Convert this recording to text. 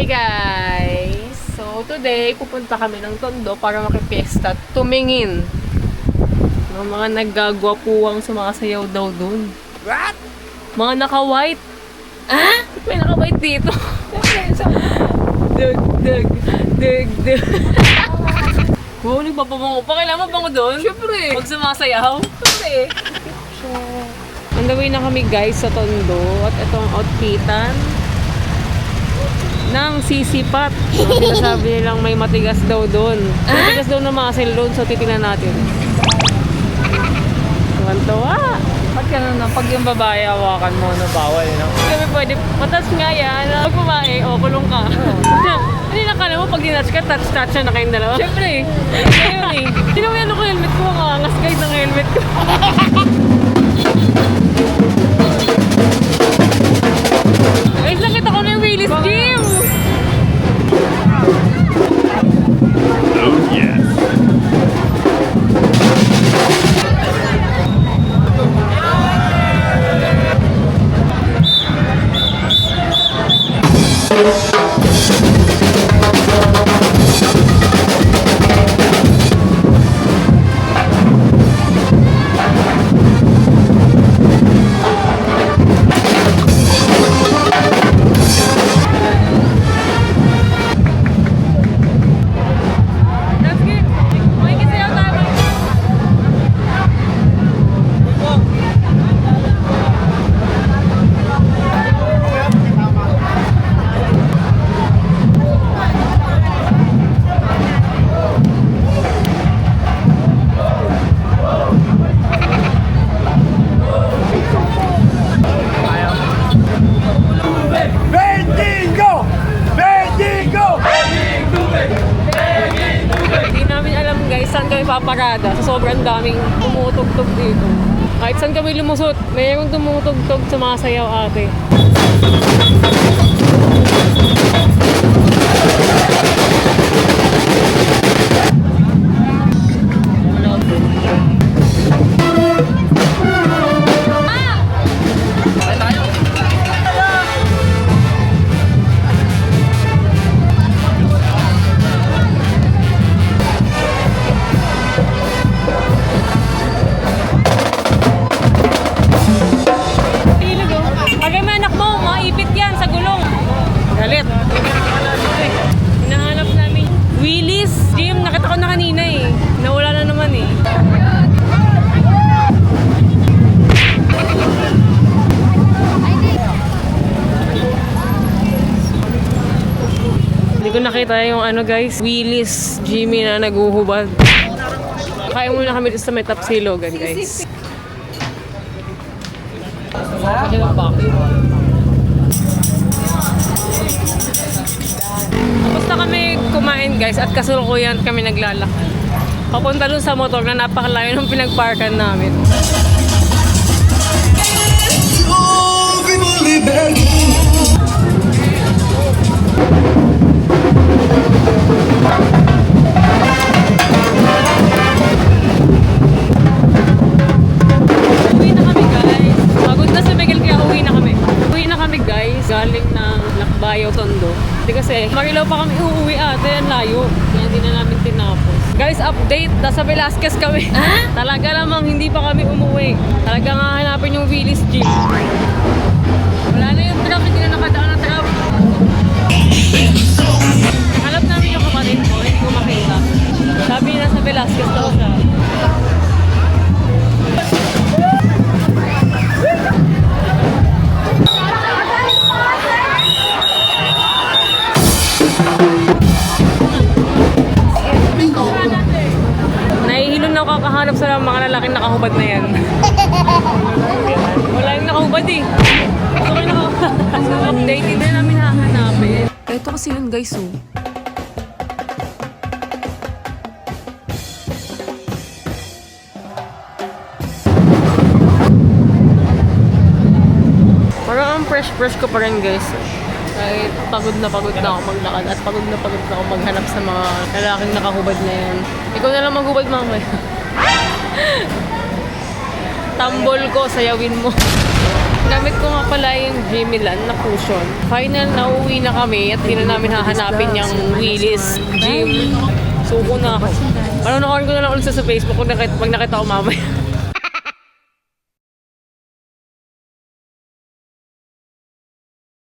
Hi guys! So today, pupunta kami ng Tondo para makipiesta at tumingin ng mga naggagwapuwang sumasayaw daw dun. What? Mga naka-white. Ah? Ba't may naka-white dito? Dug, dug, dug, dug. Wow, nagpapabango pa. Kailangan mabango dun? Siyempre. Pag sumasayaw? Siyempre. On the way na kami guys sa Tondo at ito ang outfitan ng sisipat. So, sinasabi nilang may matigas daw doon. Matigas daw na muscle doon, so titingnan natin. Tuwan-tuwa. Pag gano'n na, pag yung babae hawakan mo, no, bawal, no? Kami pwede, matas nga yan. Pag babae, kulong ka. Hindi na kala mo, pag dinatch ka, touch na kayong dalawa. Siyempre, ngayon eh. Sino mo yan ako helmet ko? Mga angas guys ng helmet ko. Guys, nakita ko na yung Willis Gym! Oh, yes. Paparada sa sobrang daming tumutugtog dito. Kahit saan kami lumusot, mayroong tumutugtog sumasayaw ate. Hinahanap namin Willis Gym. Nakita ko na kanina eh. Nawala na naman eh. Hindi ko nakita yung ano guys, Willis Jimmy na naguhubad. Kaya muna kami dito sa may Tapsilogan guys. Tapos na kami kumain guys at kasalukuyan kami naglalakad. Papunta dun sa motor na napakalayo ng pinagparkan namin. Uwi na kami guys. Pagod na si Miguel kaya uwi na kami. Uwi na kami guys. Galing ng Lakbayo, Tondo. Hindi kasi Marilaw pa kami uuwi ate. Ang layo. Kaya hindi na namin tinapos. Guys, update. Nasa Velasquez kami. Talaga namang hindi pa kami umuwi. Talaga nga hanapin yung Willis Gym. Wala na yung traffic. Hindi na nakadaan na traffic. Hanap namin yung kapatid ko. Hindi ko makita. Sabi niya nasa Velasquez daw siya. Nahihilon na ako kakahanap sa mga lalaking nakahubad na yan. Wala yung nakahubad eh. So may nakahubad. So update, hindi na namin hahanapin. Ito kasi yun guys oh. Parang ang fresh ko pa rin guys. Kahit pagod na ako maglakad at pagod na ako maghanap sa mga lalaking nakahubad na yan. Ikaw na lang maghubad mamaya. Tambol ko, sayawin mo. Gamit ko nga pala yung Gmilan na cushion. Final na uwi na kami at di na namin hahanapin yung Willis Gym. Suko na ako. Ano, ko na lang ulit sa Facebook kung pag nakita ko mamaya.